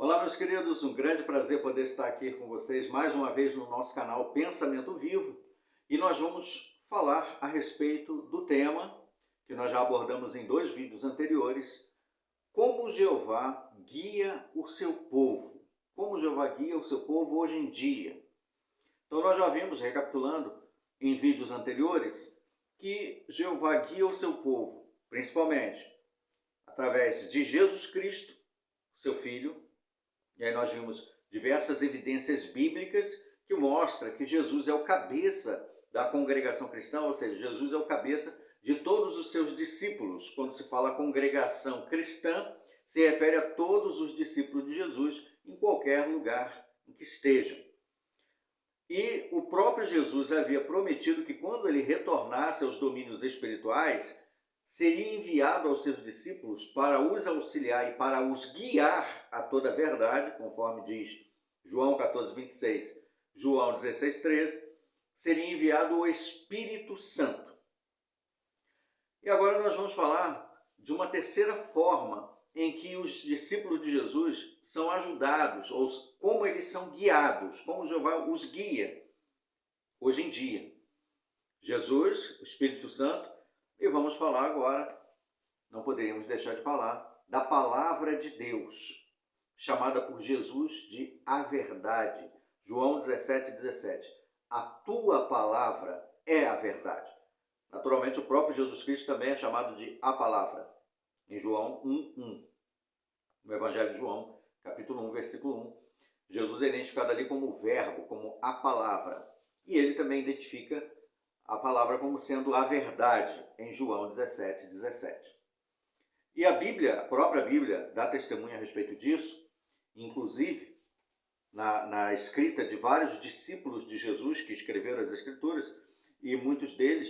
Olá, meus queridos, um grande prazer poder estar aqui com vocês mais uma vez no nosso canal Pensamento Vivo, e nós vamos falar a respeito do tema que nós já abordamos em 2 vídeos anteriores: como Jeová guia o seu povo. Como Jeová guia o seu povo hoje em dia. Então nós já vimos, recapitulando em vídeos anteriores, que Jeová guia o seu povo, principalmente através de Jesus Cristo, seu Filho. E aí nós vimos diversas evidências bíblicas que mostram que Jesus é o cabeça da congregação cristã, ou seja, Jesus é o cabeça de todos os seus discípulos. Quando se fala congregação cristã, se refere a todos os discípulos de Jesus em qualquer lugar em que estejam. E o próprio Jesus havia prometido que quando ele retornasse aos domínios espirituais, seria enviado aos seus discípulos para os auxiliar e para os guiar a toda a verdade, conforme diz João 14, 26, João 16, 13, seria enviado o Espírito Santo. E agora nós vamos falar de uma terceira forma em que os discípulos de Jesus são ajudados, ou como eles são guiados, como Jeová os guia hoje em dia. Jesus, o Espírito Santo. E vamos falar agora, não poderíamos deixar de falar, da palavra de Deus, chamada por Jesus de a verdade. João 17, 17. A tua palavra é a verdade. Naturalmente, o próprio Jesus Cristo também é chamado de a palavra, em João 1, 1. No Evangelho de João, capítulo 1, versículo 1, Jesus é identificado ali como o verbo, como a palavra. E ele também identifica a palavra como sendo a verdade, em João 17, 17. E a Bíblia, a própria Bíblia, dá testemunha a respeito disso, inclusive na escrita de vários discípulos de Jesus que escreveram as Escrituras, e muitos deles,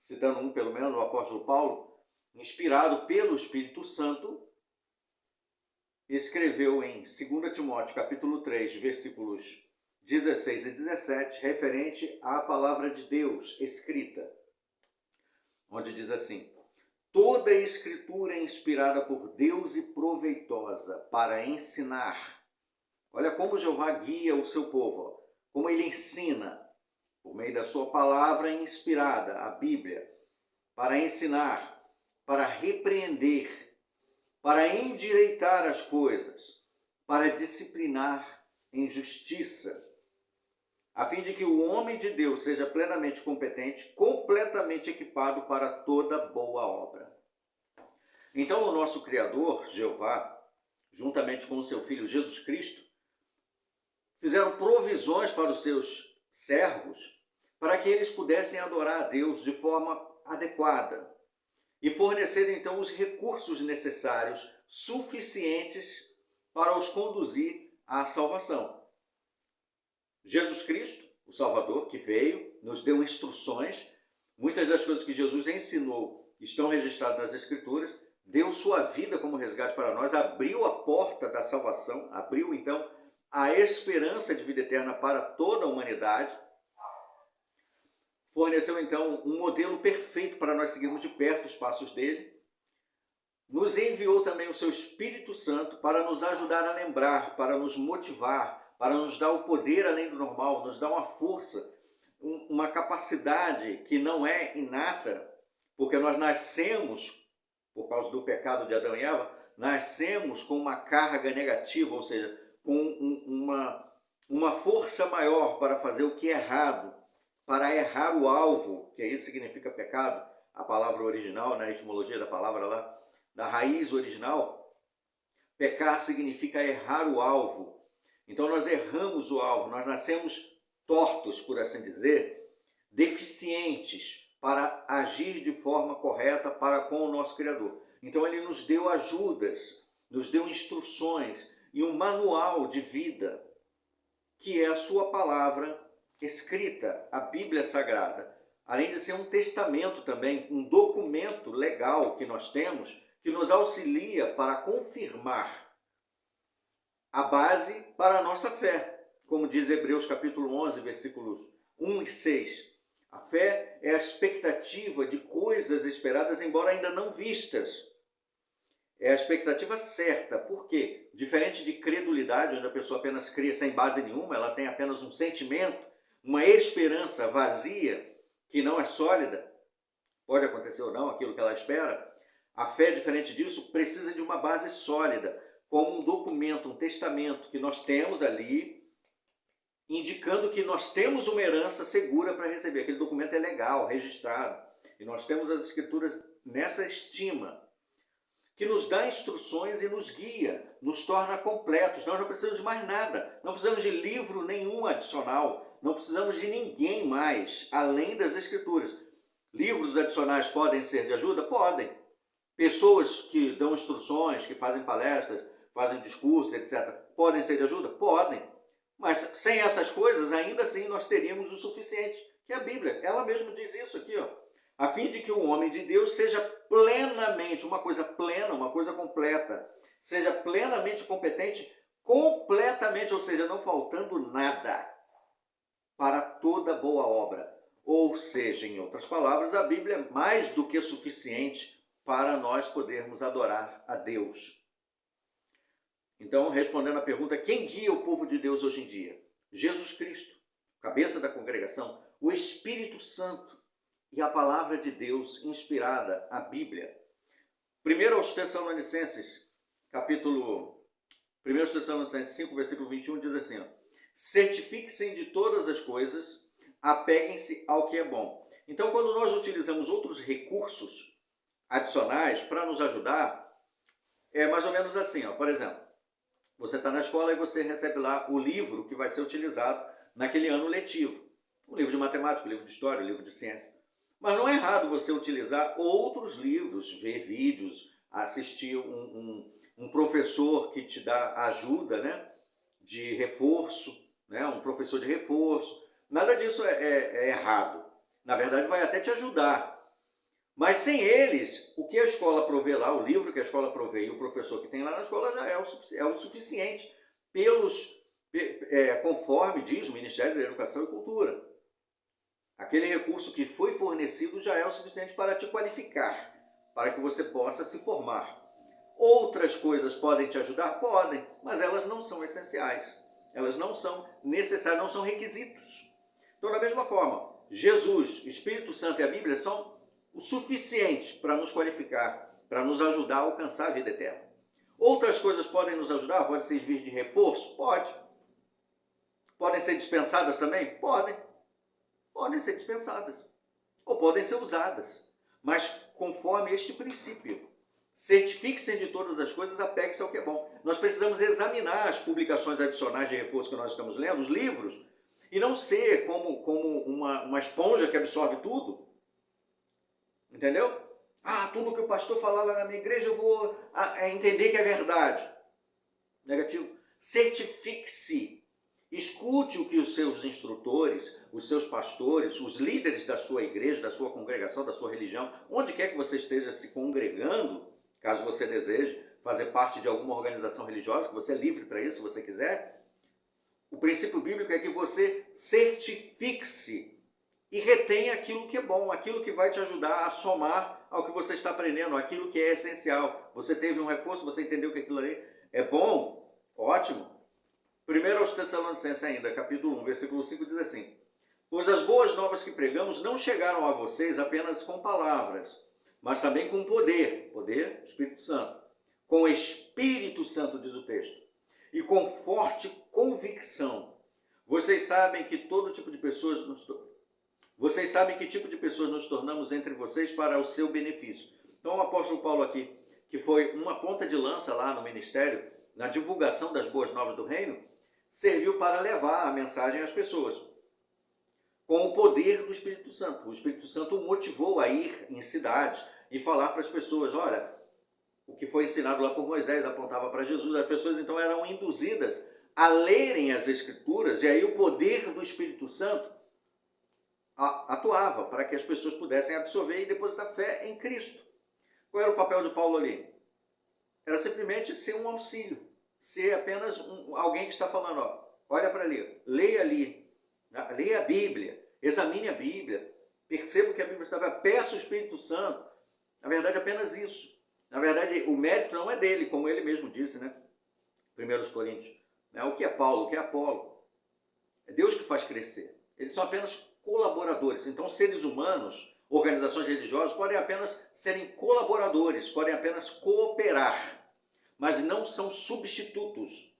citando um pelo menos, o apóstolo Paulo, inspirado pelo Espírito Santo, escreveu em 2 Timóteo, capítulo 3, versículos 16 e 17, referente à palavra de Deus escrita, onde diz assim: toda a escritura é inspirada por Deus e proveitosa para ensinar. Olha como Jeová guia o seu povo, como ele ensina, por meio da sua palavra inspirada, a Bíblia, para ensinar, para repreender, para endireitar as coisas, para disciplinar em justiça, a fim de que o homem de Deus seja plenamente competente, completamente equipado para toda boa obra. Então o nosso Criador, Jeová, juntamente com o seu Filho Jesus Cristo, fizeram provisões para os seus servos, para que eles pudessem adorar a Deus de forma adequada e fornecer então os recursos necessários, suficientes para os conduzir à salvação. Jesus Cristo, o Salvador, que veio, nos deu instruções. Muitas das coisas que Jesus ensinou estão registradas nas Escrituras. Deu sua vida como resgate para nós, abriu a porta da salvação, abriu então a esperança de vida eterna para toda a humanidade. Forneceu então um modelo perfeito para nós seguirmos de perto os passos dele. Nos enviou também o seu Espírito Santo para nos ajudar a lembrar, para nos motivar, para nos dar o poder além do normal, nos dar uma força, uma capacidade que não é inata, porque nós nascemos, por causa do pecado de Adão e Eva, nascemos com uma carga negativa, ou seja, com uma força maior para fazer o que é errado, para errar o alvo, que isso significa pecado, a palavra original, na etimologia da palavra lá, da raiz original, pecar significa errar o alvo. Então nós erramos o alvo, nós nascemos tortos, por assim dizer, deficientes para agir de forma correta para com o nosso Criador. Então ele nos deu ajudas, nos deu instruções e um manual de vida, que é a sua palavra escrita, a Bíblia Sagrada. Além de ser um testamento também, um documento legal que nós temos, que nos auxilia para confirmar a base para a nossa fé. Como diz Hebreus capítulo 11, versículos 1 e 6. A fé é a expectativa de coisas esperadas, embora ainda não vistas. é a expectativa certa. Por quê? Diferente de credulidade, onde a pessoa apenas crê sem base nenhuma, ela tem apenas um sentimento, uma esperança vazia, que não é sólida, pode acontecer ou não aquilo que ela espera. A fé, diferente disso, precisa de uma base sólida, como um documento, um testamento que nós temos ali, indicando que nós temos uma herança segura para receber. Aquele documento é legal, registrado. E nós temos as Escrituras nessa estima, que nos dá instruções e nos guia, nos torna completos. Nós não precisamos de mais nada, não precisamos de livro nenhum adicional, não precisamos de ninguém mais, além das Escrituras. Livros adicionais podem ser de ajuda? Podem. Pessoas que dão instruções, que fazem palestras, fazem discursos, etc., podem ser de ajuda? Podem. Mas sem essas coisas, ainda assim, nós teríamos o suficiente, que é a Bíblia. Ela mesma diz isso aqui, ó. A fim de que o homem de Deus seja plenamente, uma coisa plena, uma coisa completa, seja plenamente competente, completamente, ou seja, não faltando nada, para toda boa obra. Ou seja, em outras palavras, a Bíblia é mais do que suficiente para nós podermos adorar a Deus. Então, respondendo à pergunta, quem guia o povo de Deus hoje em dia? Jesus Cristo, cabeça da congregação, o Espírito Santo e a palavra de Deus inspirada, a Bíblia. 1 aos Tessalonicenses, capítulo 1 aos Tessalonicenses 5, versículo 21, diz assim, ó, certifiquem-se de todas as coisas, apeguem-se ao que é bom. Então, quando nós utilizamos outros recursos adicionais para nos ajudar, é mais ou menos assim, ó. Por exemplo, você está na escola e você recebe lá o livro que vai ser utilizado naquele ano letivo. Um livro de matemática, um livro de história, um livro de ciência. Mas não é errado você utilizar outros livros, ver vídeos, assistir um professor que te dá ajuda, né, de reforço, né, um professor de reforço. Nada disso é errado. Na verdade, vai até te ajudar. Mas sem eles, o que a escola provê lá, o livro que a escola provê e o professor que tem lá na escola já é o suficiente conforme diz o Ministério da Educação e Cultura. Aquele recurso que foi fornecido já é o suficiente para te qualificar, para que você possa se formar. Outras coisas podem te ajudar? Podem, mas elas não são essenciais. Elas não são necessárias, não são requisitos. Então, da mesma forma, Jesus, o Espírito Santo e a Bíblia são o suficiente para nos qualificar, para nos ajudar a alcançar a vida eterna. Outras coisas podem nos ajudar? Pode servir de reforço? Pode. Podem ser dispensadas também? Podem. Podem ser dispensadas. Ou podem ser usadas. Mas conforme este princípio. Certifique-se de todas as coisas, apegue-se ao que é bom. Nós precisamos examinar as publicações adicionais de reforço que nós estamos lendo, os livros, e não ser como uma esponja que absorve tudo. Entendeu? Tudo que o pastor falar lá na minha igreja eu vou entender que é verdade. Negativo. Certifique-se. Escute o que os seus instrutores, os seus pastores, os líderes da sua igreja, da sua congregação, da sua religião, onde quer que você esteja se congregando, caso você deseje fazer parte de alguma organização religiosa, que você é livre para isso, se você quiser. O princípio bíblico é que você certifique-se e retenha aquilo que é bom, aquilo que vai te ajudar a somar ao que você está aprendendo, aquilo que é essencial. Você teve um reforço, você entendeu que aquilo ali é bom, ótimo. 1 aos Tessalonicenses ainda, capítulo 1, versículo 5, diz assim, pois as boas novas que pregamos não chegaram a vocês apenas com palavras, mas também com poder, Espírito Santo, com Espírito Santo, diz o texto, e com forte convicção. Vocês sabem que tipo de pessoas nos tornamos entre vocês para o seu benefício. Então o apóstolo Paulo aqui, que foi uma ponta de lança lá no ministério, na divulgação das boas novas do reino, serviu para levar a mensagem às pessoas, com o poder do Espírito Santo. O Espírito Santo o motivou a ir em cidades e falar para as pessoas, olha, o que foi ensinado lá por Moisés apontava para Jesus. As pessoas então eram induzidas a lerem as Escrituras, e aí o poder do Espírito Santo atuava para que as pessoas pudessem absorver e depositar fé em Cristo. Qual era o papel de Paulo ali? Era simplesmente ser um auxílio, ser apenas alguém que está falando, olha para ali, leia ali, leia a Bíblia, examine a Bíblia, perceba o que a Bíblia está falando, peça o Espírito Santo. Na verdade, apenas isso. Na verdade, o mérito não é dele, como ele mesmo disse, né? 1 Coríntios. O que é Paulo, o que é Apolo? É Deus que faz crescer. Eles são apenas colaboradores. Então, seres humanos, organizações religiosas, podem apenas serem colaboradores, podem apenas cooperar, mas não são substitutos.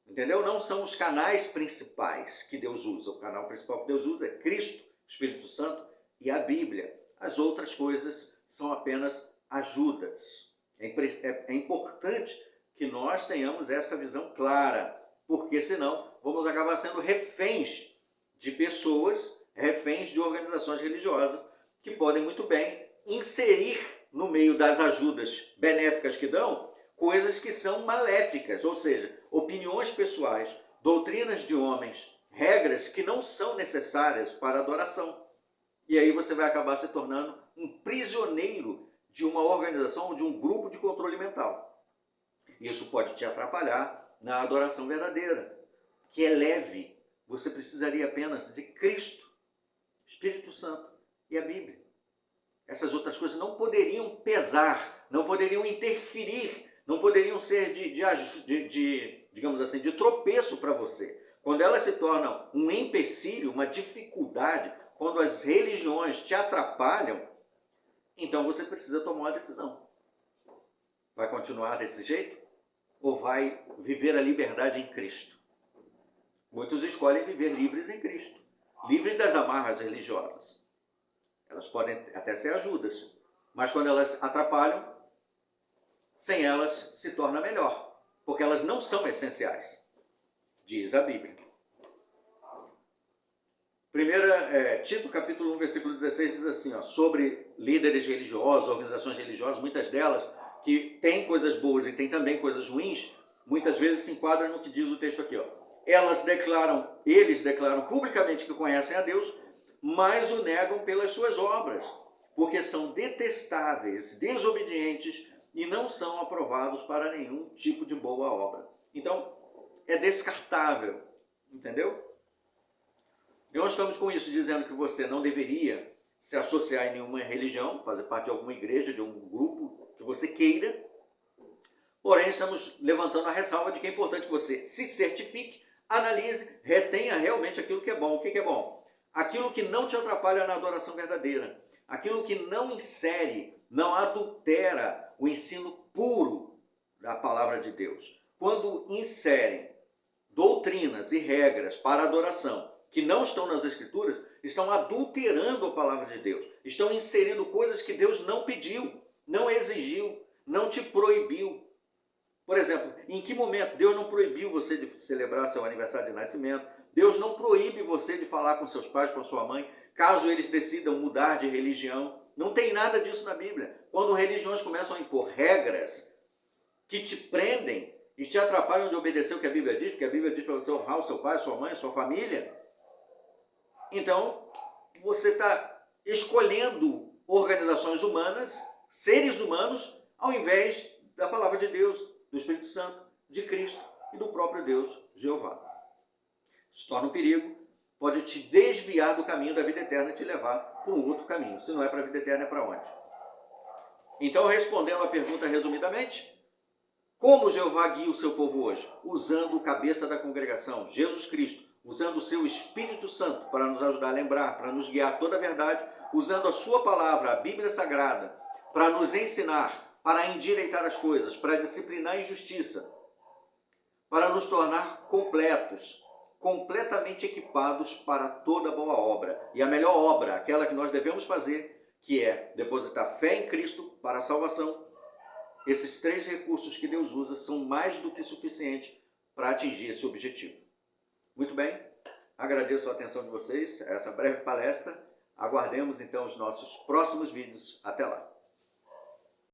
Entendeu? Não são os canais principais que Deus usa. O canal principal que Deus usa é Cristo, Espírito Santo e a Bíblia. As outras coisas são apenas ajudas. É importante que nós tenhamos essa visão clara, porque senão vamos acabar sendo reféns de pessoas, reféns de organizações religiosas que podem muito bem inserir no meio das ajudas benéficas que dão coisas que são maléficas, ou seja, opiniões pessoais, doutrinas de homens, regras que não são necessárias para a adoração. E aí você vai acabar se tornando um prisioneiro de uma organização ou de um grupo de controle mental. Isso pode te atrapalhar na adoração verdadeira, que é leve. Você precisaria apenas de Cristo, Espírito Santo e a Bíblia. Essas outras coisas não poderiam pesar, não poderiam interferir, não poderiam ser digamos assim, de tropeço para você. Quando elas se tornam um empecilho, uma dificuldade, quando as religiões te atrapalham, então você precisa tomar uma decisão. Vai continuar desse jeito? Ou vai viver a liberdade em Cristo? Muitos escolhem viver livres em Cristo, livres das amarras religiosas. Elas podem até ser ajudas, mas quando elas atrapalham, sem elas se torna melhor, porque elas não são essenciais, diz a Bíblia. Tito capítulo 1, versículo 16 diz assim, sobre líderes religiosos, organizações religiosas, muitas delas que têm coisas boas e têm também coisas ruins, muitas vezes se enquadram no que diz o texto aqui. Eles declaram publicamente que conhecem a Deus, mas o negam pelas suas obras, porque são detestáveis, desobedientes e não são aprovados para nenhum tipo de boa obra. Então, é descartável, entendeu? E nós estamos com isso dizendo que você não deveria se associar em nenhuma religião, fazer parte de alguma igreja, de um grupo que você queira. Porém, estamos levantando a ressalva de que é importante que você se certifique, analise, retenha realmente aquilo que é bom. O que é bom? Aquilo que não te atrapalha na adoração verdadeira. Aquilo que não insere, não adultera o ensino puro da palavra de Deus. Quando inserem doutrinas e regras para adoração que não estão nas Escrituras, estão adulterando a palavra de Deus. Estão inserindo coisas que Deus não pediu, não exigiu, não te proibiu. Por exemplo, em que momento Deus não proibiu você de celebrar seu aniversário de nascimento? Deus não proíbe você de falar com seus pais, com a sua mãe, caso eles decidam mudar de religião. Não tem nada disso na Bíblia. Quando religiões começam a impor regras que te prendem e te atrapalham de obedecer o que a Bíblia diz, porque a Bíblia diz para você honrar o seu pai, a sua mãe, a sua família, então você está escolhendo organizações humanas, seres humanos, ao invés da palavra de Deus, do Espírito Santo, de Cristo e do próprio Deus, Jeová. Se torna um perigo, pode te desviar do caminho da vida eterna e te levar para um outro caminho. Se não é para a vida eterna, é para onde? Então, respondendo a pergunta resumidamente, como Jeová guia o seu povo hoje? Usando o cabeça da congregação, Jesus Cristo, usando o seu Espírito Santo para nos ajudar a lembrar, para nos guiar toda a verdade, usando a sua palavra, a Bíblia Sagrada, para nos ensinar, para endireitar as coisas, para disciplinar a injustiça, para nos tornar completos, completamente equipados para toda boa obra. E a melhor obra, aquela que nós devemos fazer, que é depositar fé em Cristo para a salvação. Esses 3 recursos que Deus usa são mais do que suficientes para atingir esse objetivo. Muito bem, agradeço a atenção de vocês a essa breve palestra. Aguardemos então os nossos próximos vídeos. Até lá!